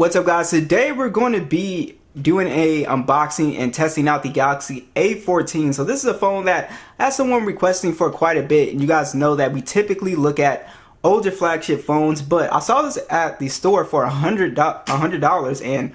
What's up, guys? Today we're going to be doing a unboxing and testing out the Galaxy A14. So this is a phone that I had someone requesting for quite a bit, and you guys know that we typically look at older flagship phones, but I saw this at the store for $100 and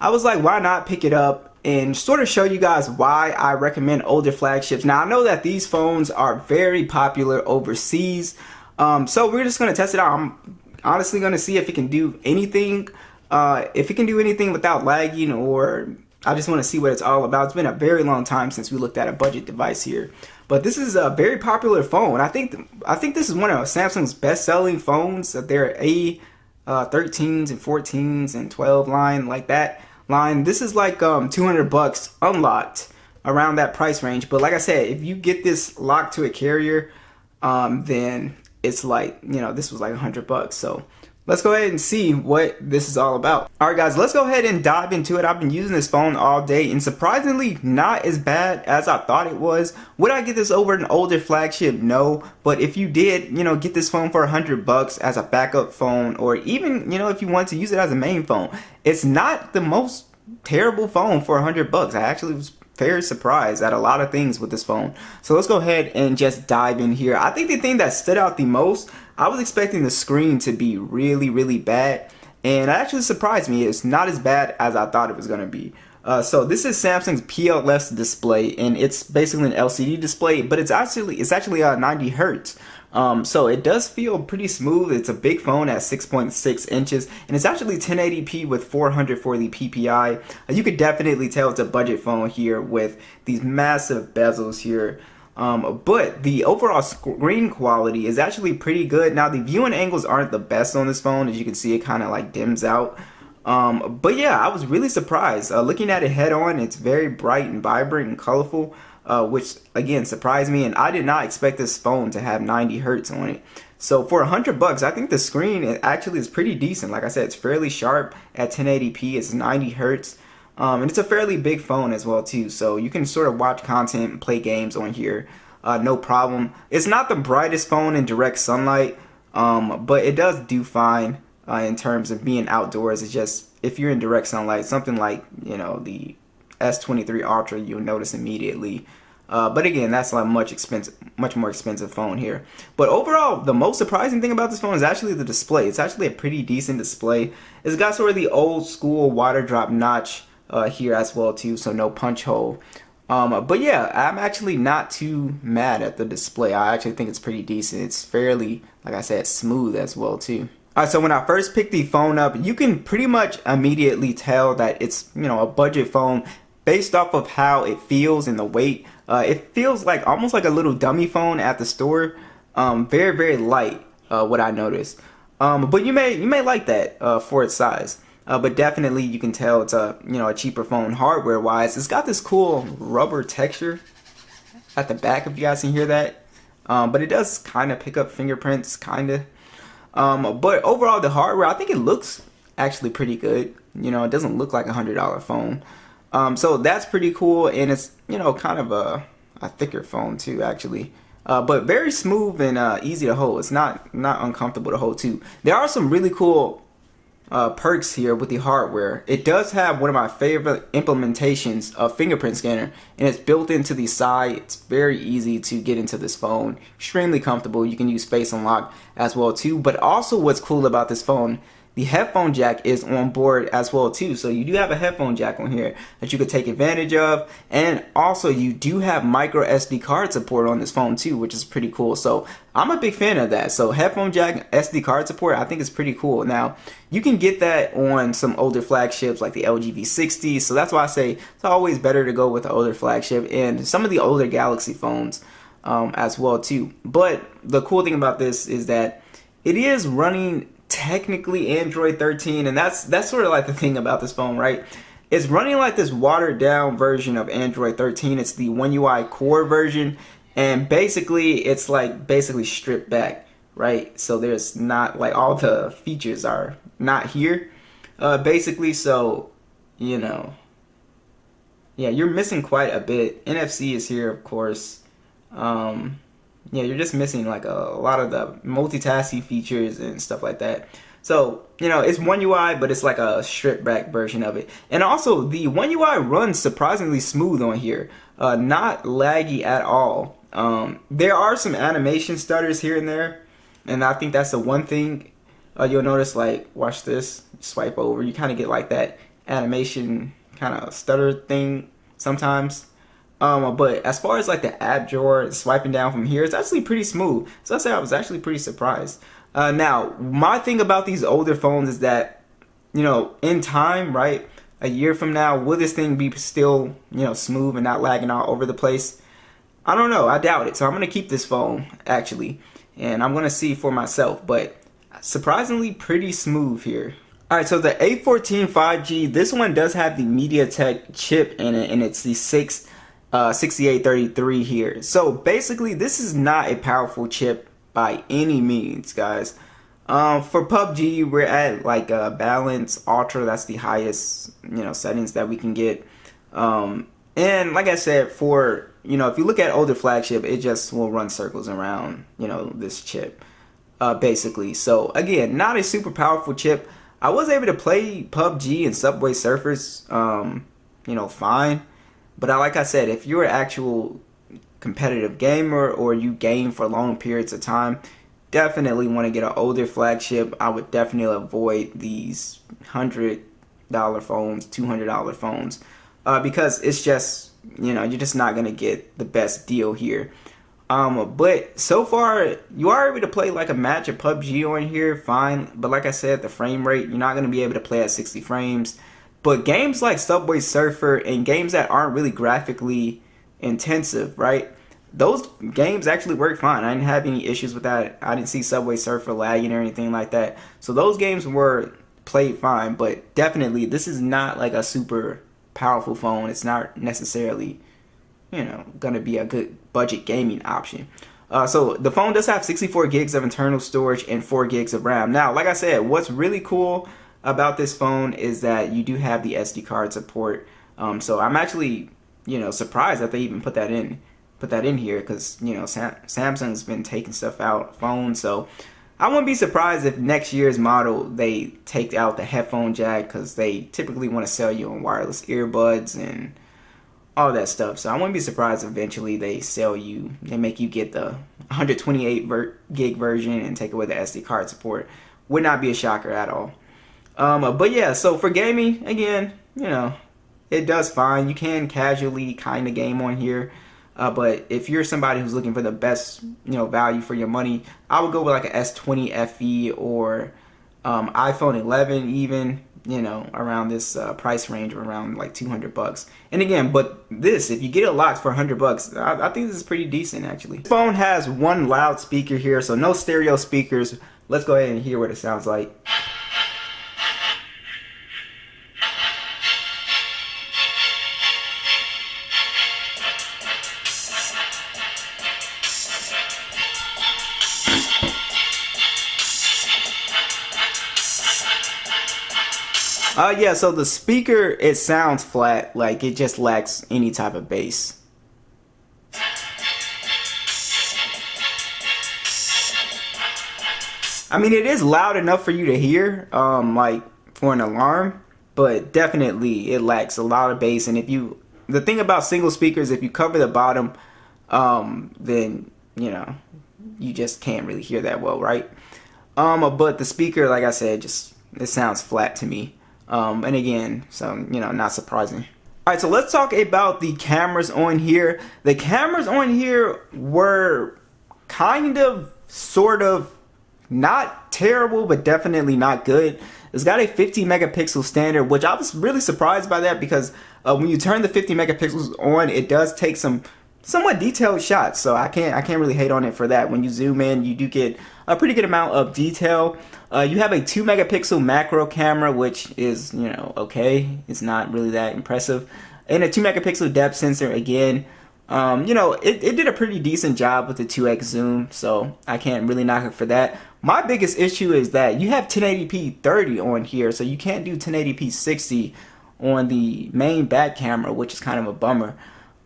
I was like, why not pick it up and sort of show you guys why I recommend older flagships. Now I know that these phones are very popular overseas, so we're just going to test it out. I'm honestly going to see if it can do anything, without lagging, or I just want to see what it's all about. It's been a very long time since we looked at a budget device here, but this is a very popular phone. I think this is one of Samsung's best-selling phones. They're A13s and 14s and 12 line, like that line. This is like $200 unlocked, around that price range. But like I said, if you get this locked to a carrier, then it's like, you know, this was like $100. So let's go ahead and see what this is all about. Alright guys, let's go ahead and dive into it. I've been using this phone all day and surprisingly not as bad as I thought it was. Would I get this over an older flagship? No. But if you did, you know, get this phone for $100 as a backup phone, or even, you know, if you want to use it as a main phone, it's not the most terrible phone for $100. I actually was very surprised at a lot of things with this phone. So let's go ahead and just dive in here. I think the thing that stood out the most, I was expecting the screen to be really bad, and it actually surprised me. It's not as bad as I thought it was going to be. So this is Samsung's PLS display, and it's basically an LCD display, but it's actually 90 Hertz. So it does feel pretty smooth. It's a big phone at 6.6 inches, and it's actually 1080p with 440 ppi. You could definitely tell it's a budget phone here with these massive bezels here. But the overall screen quality is actually pretty good. Now the viewing angles aren't the best on this phone. As you can see, it kind of like dims out. But yeah, I was really surprised. Looking at it head on, it's very bright and vibrant and colorful. Which again surprised me, and I did not expect this phone to have 90 Hertz on it. So for $100, I think the screen actually is pretty decent. Like I said, it's fairly sharp at 1080p. It's 90 Hertz, and it's a fairly big phone as well too. So you can sort of watch content and play games on here, no problem. It's not the brightest phone in direct sunlight, but it does do fine in terms of being outdoors. It's just if you're in direct sunlight, something like, you know, the S23 Ultra, you'll notice immediately. But again, that's like much more expensive phone here. But overall, the most surprising thing about this phone is actually the display. It's actually a pretty decent display. It's got sort of the old school water drop notch here as well too, so no punch hole. But yeah, I'm actually not too mad at the display. I actually think it's pretty decent. It's fairly, like I said, smooth as well too. Alright, so when I first picked the phone up, you can pretty much immediately tell that it's, you know, a budget phone based off of how it feels and the weight. It feels like almost like a little dummy phone at the store. Very light, what I noticed. But you may like that for its size. But definitely you can tell it's a, you know, a cheaper phone hardware wise. It's got this cool rubber texture at the back, if you guys can hear that. But it does kind of pick up fingerprints, kind of. But overall, the hardware, I think it looks actually pretty good. You know, it doesn't look like a $100 phone. So that's pretty cool, and it's, you know, kind of a thicker phone too, actually. But very smooth and easy to hold. It's not uncomfortable to hold too. There are some really cool perks here with the hardware. It does have one of my favorite implementations of fingerprint scanner, and it's built into the side. It's very easy to get into this phone. Extremely comfortable. You can use Face Unlock as well too. But also what's cool about this phone, the headphone jack is on board as well too. So you do have a headphone jack on here that you could take advantage of, and also you do have micro SD card support on this phone too, which is pretty cool. So I'm a big fan of that. So headphone jack, SD card support, I think is pretty cool. Now you can get that on some older flagships like the LG V60, so that's why I say it's always better to go with the older flagship and some of the older Galaxy phones as well too. But the cool thing about this is that it is running technically Android 13, and that's sort of like the thing about this phone, right? It's running like this watered down version of Android 13. It's the One UI Core version, and basically it's like stripped back, right? So there's not, like, all the features are not here, basically. So, you know, yeah, you're missing quite a bit. NFC is here, of course. Yeah, you're just missing like a lot of the multitasking features and stuff like that. So, you know, it's One UI, but it's like a stripped back version of it. And also, the One UI runs surprisingly smooth on here. Not laggy at all. There are some animation stutters here and there, and I think that's the one thing you'll notice. Like, watch this, swipe over, you kind of get like that animation kind of stutter thing sometimes. But as far as like the app drawer swiping down from here, it's actually pretty smooth. So I say I was actually pretty surprised. Now, my thing about these older phones is that, you know, in time, right, a year from now, will this thing be still, you know, smooth and not lagging all over the place? I don't know. I doubt it. So I'm going to keep this phone, actually, and I'm going to see for myself. But surprisingly pretty smooth here. All right, so the A14 5G, this one does have the MediaTek chip in it, and it's the 6833 here. So basically, this is not a powerful chip by any means, guys. For PUBG, we're at like balance ultra. That's the highest, you know, settings that we can get. And like I said, for, you know, if you look at older flagship, it just will run circles around, you know, this chip, basically. So again, not a super powerful chip. I was able to play PUBG and Subway Surfers, you know, fine. But like I said, if you're an actual competitive gamer or you game for long periods of time, definitely want to get an older flagship. I would definitely avoid these $100 phones, $200 phones, because it's just, you know, you're just not going to get the best deal here. But so far, you are able to play like a match of PUBG on here, fine. But like I said, the frame rate, you're not going to be able to play at 60 frames. But games like Subway Surfer and games that aren't really graphically intensive, right? Those games actually work fine. I didn't have any issues with that. I didn't see Subway Surfer lagging or anything like that. So those games were played fine. But definitely, this is not like a super powerful phone. It's not necessarily, you know, going to be a good budget gaming option. So the phone does have 64 gigs of internal storage and 4 gigs of RAM. Now, like I said, what's really cool about this phone is that you do have the SD card support. So I'm actually, you know, surprised that they even put that in here, because, you know, Samsung's been taking stuff out phones. So I wouldn't be surprised if next year's model they take out the headphone jack, because they typically want to sell you on wireless earbuds and all that stuff. So I wouldn't be surprised if eventually they make you get the 128 gig version and take away the SD card support. Would not be a shocker at all. But yeah, so for gaming, again, you know, it does fine. You can casually kind of game on here. But if you're somebody who's looking for the best, you know, value for your money, I would go with like a S20 FE or iPhone 11 even, you know, around this price range of around like $200. And again, but this, if you get it locked for $100, I think this is pretty decent actually. This phone has one loudspeaker here, so no stereo speakers. Let's go ahead and hear what it sounds like. Yeah, so the speaker, it sounds flat, like it just lacks any type of bass. I mean, it is loud enough for you to hear, like for an alarm, but definitely it lacks a lot of bass. And the thing about single speakers, if you cover the bottom, then, you know, you just can't really hear that well, right? But the speaker, like I said, it sounds flat to me. And again, so, you know, not surprising. All right, so let's talk about the cameras on here. The cameras on here were kind of, sort of, not terrible, but definitely not good. It's got a 50 megapixel standard, which I was really surprised by that, because when you turn the 50 megapixels on, it does take some somewhat detailed shots. So I can't really hate on it for that. When you zoom in, you do get a pretty good amount of detail. You have a 2 megapixel macro camera, which is, you know, okay. It's not really that impressive. And a 2 megapixel depth sensor again. You know, it did a pretty decent job with the 2x zoom, so I can't really knock it for that. My biggest issue is that you have 1080p 30 on here, so you can't do 1080p 60 on the main back camera, which is kind of a bummer.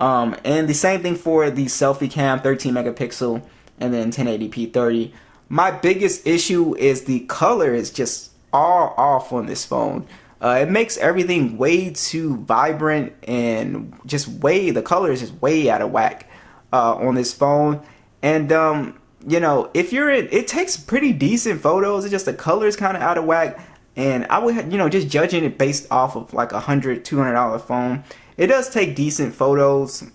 And the same thing for the selfie cam, 13 megapixel, and then 1080p 30. My biggest issue is the color is just all off on this phone. It makes everything way too vibrant and just the color is just way out of whack on this phone. And you know, if you're in, it takes pretty decent photos. It's just the color is kind of out of whack. And I would, you know, just judging it based off of like $100, $200 phone, it does take decent photos,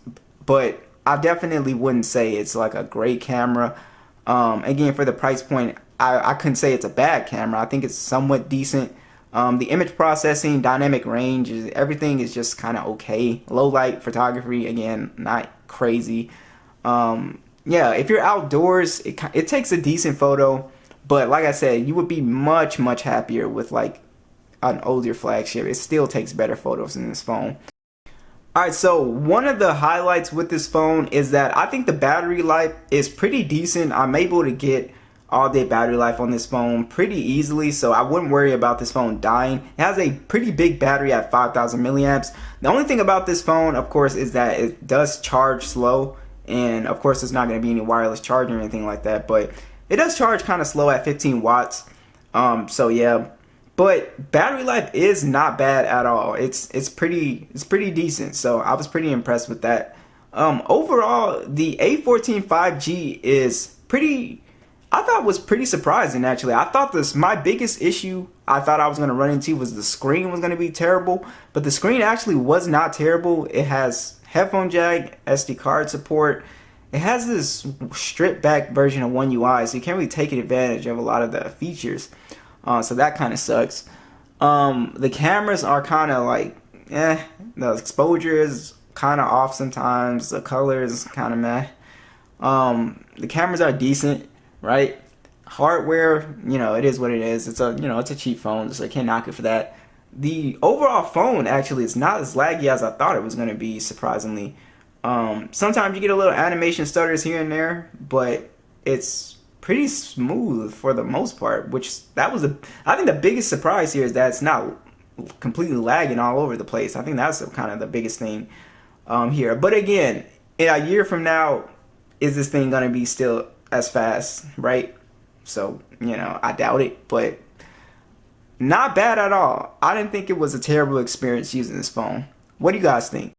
but I definitely wouldn't say it's like a great camera. Again, for the price point, I couldn't say it's a bad camera. I think it's somewhat decent. The image processing, dynamic range, everything is just kind of okay. Low light photography, again, not crazy. Yeah, if you're outdoors, it takes a decent photo. But like I said, you would be much, much happier with like an older flagship. It still takes better photos than this phone. Alright, so one of the highlights with this phone is that I think the battery life is pretty decent. I'm able to get all day battery life on this phone pretty easily, so I wouldn't worry about this phone dying. It has a pretty big battery at 5,000 milliamps. The only thing about this phone, of course, is that it does charge slow, and of course there's not going to be any wireless charging or anything like that, but it does charge kind of slow at 15 watts. So yeah, but battery life is not bad at all. It's pretty decent. So I was pretty impressed with that. Overall, the A14 5G is pretty. I thought was pretty surprising actually. I thought my biggest issue I thought I was going to run into was the screen was going to be terrible, but the screen actually was not terrible. It has headphone jack, SD card support. It has this stripped back version of One UI, so you can't really take advantage of a lot of the features. So that kind of sucks. The cameras are kind of like, the exposure is kind of off sometimes. The color is kind of meh. The cameras are decent, right? Hardware, you know, it is what it is. It's a, you know, it's a cheap phone, so I can't knock it for that. The overall phone actually is not as laggy as I thought it was going to be, surprisingly. Sometimes you get a little animation stutters here and there, but it's pretty smooth for the most part, which I think the biggest surprise here is that it's not completely lagging all over the place. I think that's kind of the biggest thing here. But again, in a year from now, is this thing going to be still as fast, right? So, you know, I doubt it, but not bad at all. I didn't think it was a terrible experience using this phone. What do you guys think?